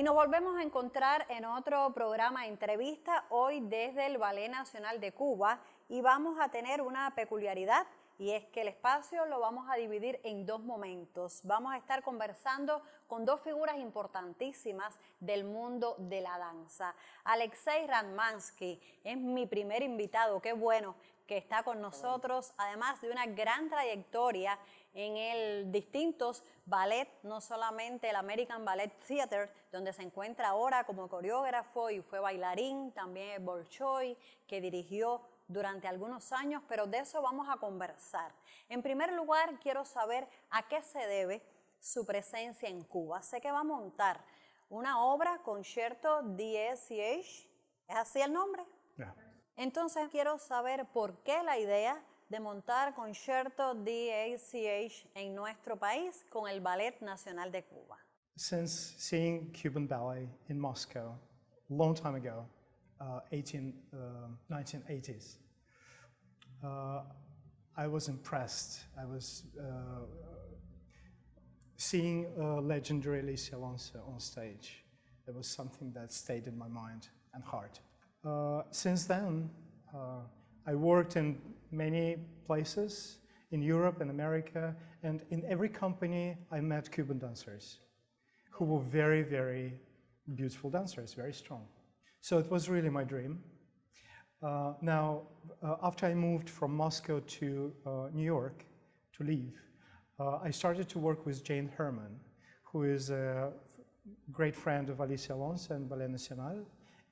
nos volvemos a encontrar en otro programa Entrevista, hoy desde el Ballet Nacional de Cuba, y vamos a tener una peculiaridad, y es que el espacio lo vamos a dividir en dos momentos. Vamos a estar conversando con dos figuras importantísimas del mundo de la danza. ALEXEI es mi primer invitado, qué bueno que está con nosotros, además de una gran trayectoria en el distintos ballet, no solamente el American Ballet Theater, donde se encuentra ahora como coreógrafo y fue bailarín, también el Bolshoi, que dirigió durante algunos años, pero de eso vamos a conversar. En primer lugar, quiero saber a qué se debe su presencia en Cuba. Sé que va a montar una obra, Concierto d'ACH, ¿es así el nombre? Yeah. Entonces quiero saber por qué la idea de montar Concierto d'ACH en nuestro país con el Ballet Nacional de Cuba. Since seeing Cuban ballet in Moscow a long time ago, 1980s, I was impressed. I was seeing legendary Alicia Alonso on stage. It was something that stayed in my mind and heart. Since then, I worked in many places in Europe and America, and in every company I met Cuban dancers who were very, very beautiful dancers, very strong. So it was really my dream. After I moved from Moscow to New York to leave, I started to work with Jane Herman, who is a great friend of Alicia Alonso and Ballet Nacional,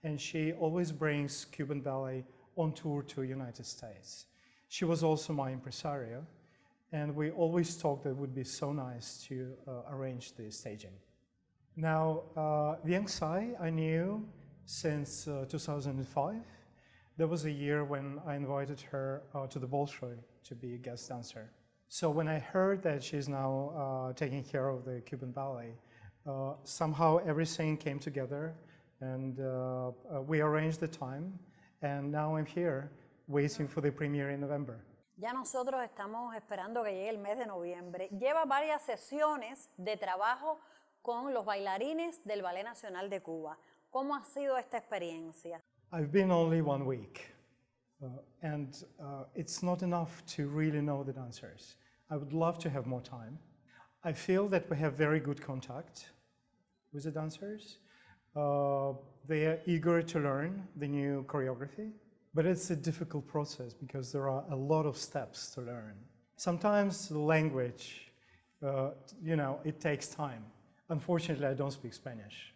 and she always brings Cuban ballet on tour to the United States. She was also my impresario, and we always talked that it would be so nice to arrange the staging. Now, Vieng Tsai I knew since 2005. There was a year when I invited her to the Bolshoi to be a guest dancer. So when I heard that she's now taking care of the Cuban ballet, somehow everything came together, and we arranged the time, and now I'm here waiting for the premiere in November. Ya nosotros estamos esperando que llegue el mes de noviembre. Lleva varias sesiones de trabajo con los bailarines del Ballet Nacional de Cuba. ¿Cómo ha sido esta experiencia? I've been only 1 week, and it's not enough to really know the dancers. I would love to have more time. I feel that we have very good contact with the dancers. They are eager to learn the new choreography, but it's a difficult process because there are a lot of steps to learn. Sometimes the language, it takes time. Unfortunately, I don't speak Spanish.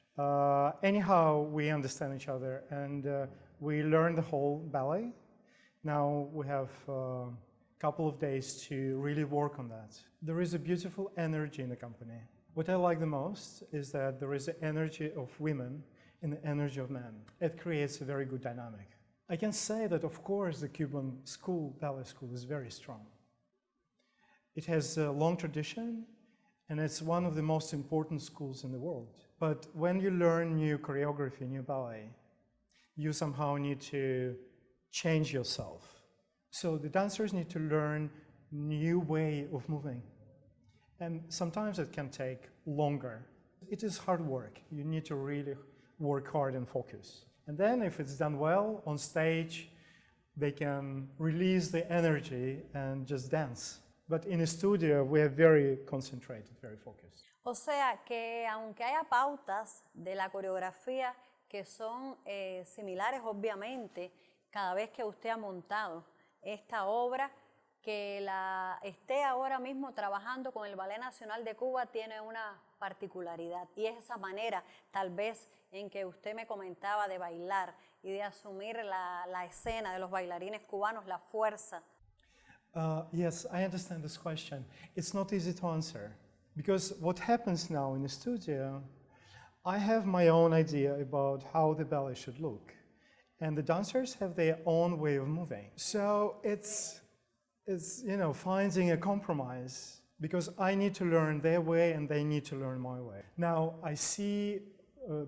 Anyhow, we understand each other, and we learn the whole ballet. Now we have a couple of days to really work on that. There is a beautiful energy in the company. What I like the most is that there is the energy of women and the energy of men. It creates a very good dynamic. I can say that, of course, the Cuban ballet school is very strong. It has a long tradition, and it's one of the most important schools in the world. But when you learn new choreography, new ballet, you somehow need to change yourself. So the dancers need to learn new way of moving. And sometimes it can take longer. It is hard work. You need to really work hard and focus. And then if it's done well on stage, they can release the energy and just dance. But in a studio, we are very concentrated, very focused. O sea que aunque haya pautas de la coreografía que son similares, obviamente, cada vez que usted ha montado esta obra, que la esté ahora mismo trabajando con el Ballet Nacional de Cuba tiene una particularidad, y es esa manera tal vez en que usted me comentaba de bailar y de asumir la escena de los bailarines cubanos, la fuerza. Yes, I understand this question. It's not easy to answer, because what happens now in the studio, I have my own idea about how the ballet should look, and the dancers have their own way of moving. So it's finding a compromise, because I need to learn their way and they need to learn my way. Now I see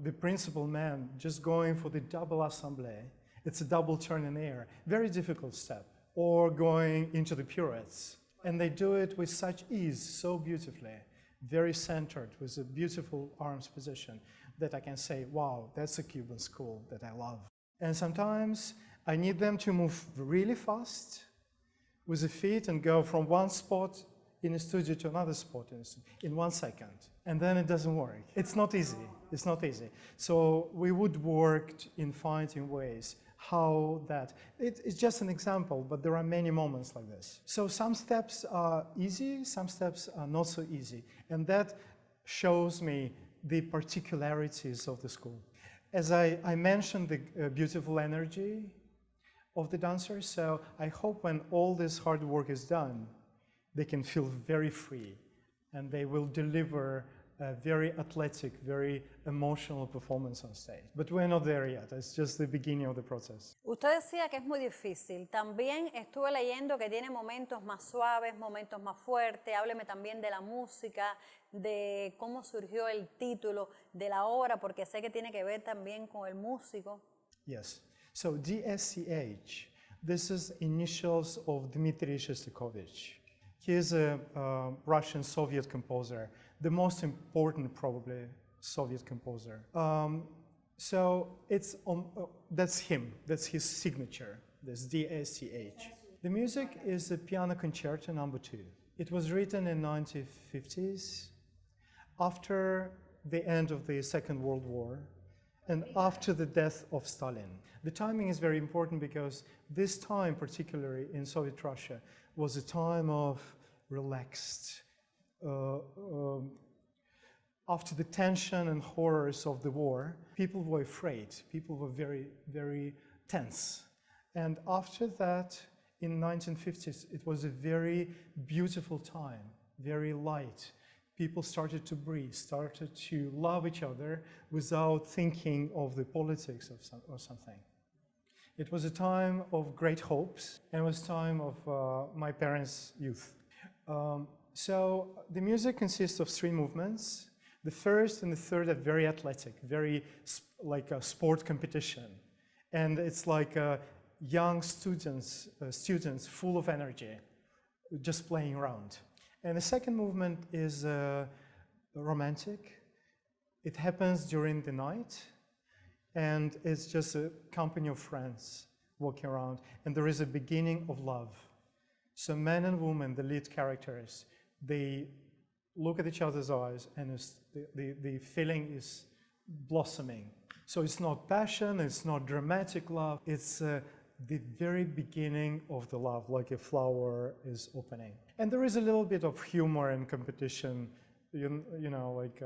the principal man just going for the double assemblée. It's a double turn in the air, very difficult step, or going into the pirouettes. And they do it with such ease, so beautifully. very centered, with a beautiful arms position that I can say, wow, that's a Cuban school that I love. And sometimes I need them to move really fast with the feet and go from one spot in a studio to another spot in 1 second. And then it doesn't work. It's not easy. It's not easy. So we would work in finding ways how that, it's just an example, but there are many moments like this. So some steps are easy, some steps are not so easy. And that shows me the particularities of the school. As I mentioned, the beautiful energy of the dancers, so I hope when all this hard work is done, they can feel very free and they will deliver a very athletic, very emotional performance on stage. But we're not there yet. It's just the beginning of the process. Usted decía que es muy difícil. También estuve leyendo que tiene momentos más suaves, momentos más fuertes. Hábleme también de la música, de cómo surgió el título de la obra, porque sé que tiene que ver también con el músico. Yes. So DSCH, this is initials of Dmitry Shostakovich. He is a Russian Soviet composer, the most important probably Soviet composer. So it's that's him, that's his signature, this DSCH. The music is a piano concerto number 2. It was written in 1950s, after the end of the Second World War and after the death of Stalin. The timing is very important because this time, particularly in Soviet Russia, was a time of relaxed, after the tension and horrors of the war, people were afraid, people were very, very tense. And after that, in 1950s, it was a very beautiful time, very light. People started to breathe, started to love each other without thinking of the politics or something. It was a time of great hopes, and it was a time of my parents' youth. So the music consists of 3 movements. The first and the third are very athletic, very like a sport competition. And it's like young students full of energy, just playing around. And the second movement is romantic. It happens during the night, and it's just a company of friends walking around, and there is a beginning of love. So man and woman, the lead characters, they look at each other's eyes, and the feeling is blossoming. So it's not passion, it's not dramatic love, it's the very beginning of the love, like a flower is opening. And there is a little bit of humor and competition, you know, like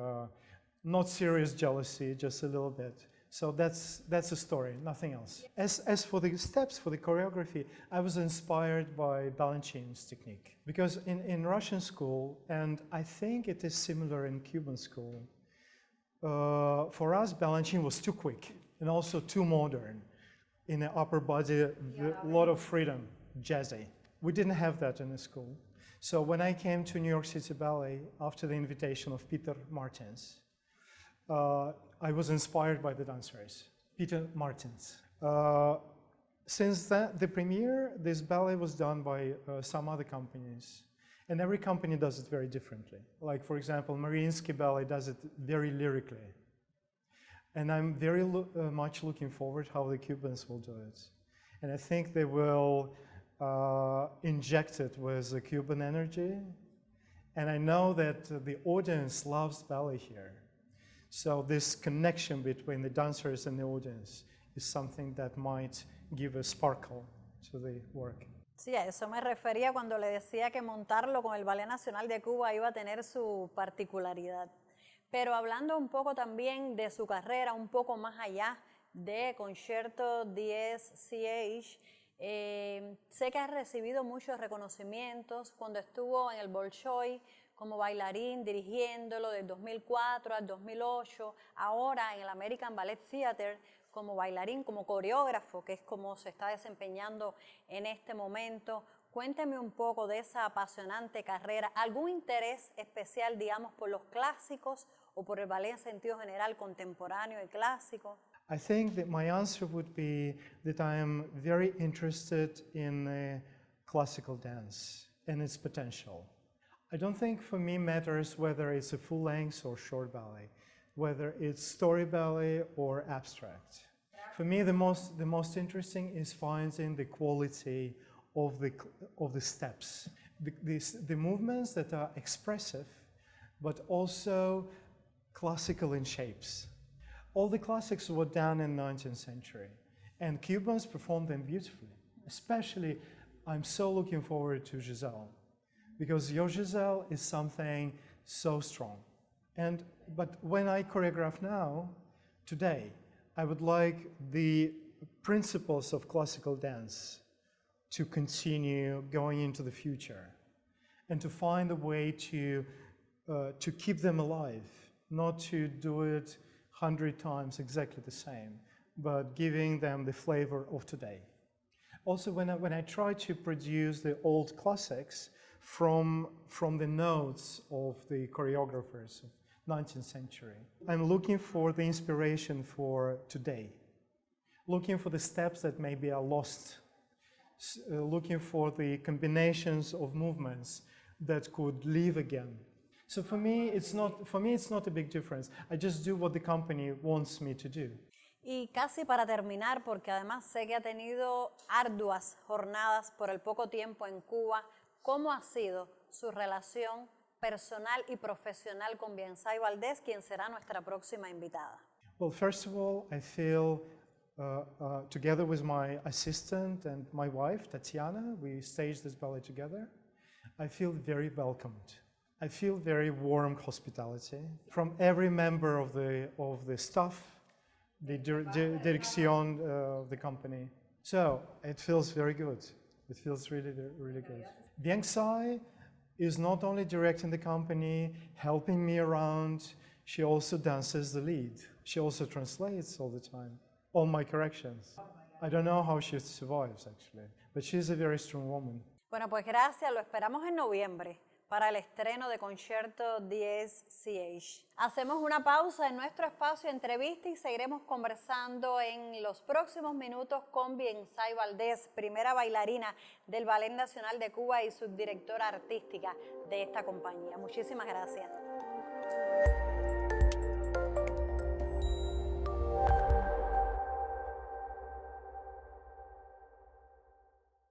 not serious jealousy, just a little bit. So that's a story, nothing else. As for the steps, for the choreography, I was inspired by Balanchine's technique. Because in Russian school, and I think it is similar in Cuban school, for us, Balanchine was too quick and also too modern. In the upper body, a lot of freedom, jazzy. We didn't have that in the school. So when I came to New York City Ballet, after the invitation of Peter Martins, I was inspired by the dancers, Peter Martins. Since the premiere, this ballet was done by some other companies. And every company does it very differently. Like, for example, Mariinsky Ballet does it very lyrically. And I'm very much looking forward how the Cubans will do it. And I think they will inject it with the Cuban energy. And I know that the audience loves ballet here. So this connection between the dancers and the audience is something that might give a sparkle to the work. Sí, a eso me refería cuando le decía que montarlo con el Ballet Nacional de Cuba iba a tener su particularidad. Pero hablando un poco también de su carrera, un poco más allá de Concierto DSCH, sé que ha recibido muchos reconocimientos cuando estuvo en el Bolshoi como bailarín, dirigiéndolo del 2004 al 2008, ahora en el American Ballet Theater como bailarín, como coreógrafo, que es como se está desempeñando en este momento. Cuénteme un poco de esa apasionante carrera. ¿Algún interés especial, digamos, por los clásicos o por el ballet en sentido general, contemporáneo y clásico? I think that my answer would be that I am very interested in classical dance and its potential. I don't think for me matters whether it's a full length or short ballet, whether it's story ballet or abstract. For me, the most interesting is finding the quality of the steps, the movements that are expressive, but also classical in shapes. All the classics were done in the 19th century, and Cubans performed them beautifully. Especially, I'm so looking forward to Giselle, because your Giselle is something so strong. But when I choreograph now, today, I would like the principles of classical dance to continue going into the future, and to find a way to keep them alive, not to do it 100 times exactly the same, but giving them the flavor of today. Also, when I try to produce the old classics from the notes of the choreographers of 19th century, I'm looking for the inspiration for today, looking for the steps that maybe are lost, looking for the combinations of movements that could live again. So for me, it's not a big difference. I just do what the company wants me to do. Y casi para terminar, porque además sé que ha tenido arduas jornadas por el poco tiempo en Cuba, ¿cómo ha sido su relación personal y profesional con Biensay Valdés, quien será nuestra próxima invitada? Well, first of all, I feel together with my assistant and my wife, Tatiana, we staged this ballet together. I feel very welcomed. I feel very warm hospitality from every member of the staff, the direction of the company. So it feels very good. It feels really, really good. Biensay is not only directing the company, helping me around, she also dances the lead. She also translates all the time, all my corrections. I don't know how she survives actually, but she's a very strong woman. Bueno, pues gracias, lo esperamos en noviembre para el estreno de Concierto 10ch. Hacemos una pausa en nuestro espacio de entrevista y seguiremos conversando en los próximos minutos con Biensay Valdés, primera bailarina del Ballet Nacional de Cuba y subdirectora artística de esta compañía. Muchísimas gracias.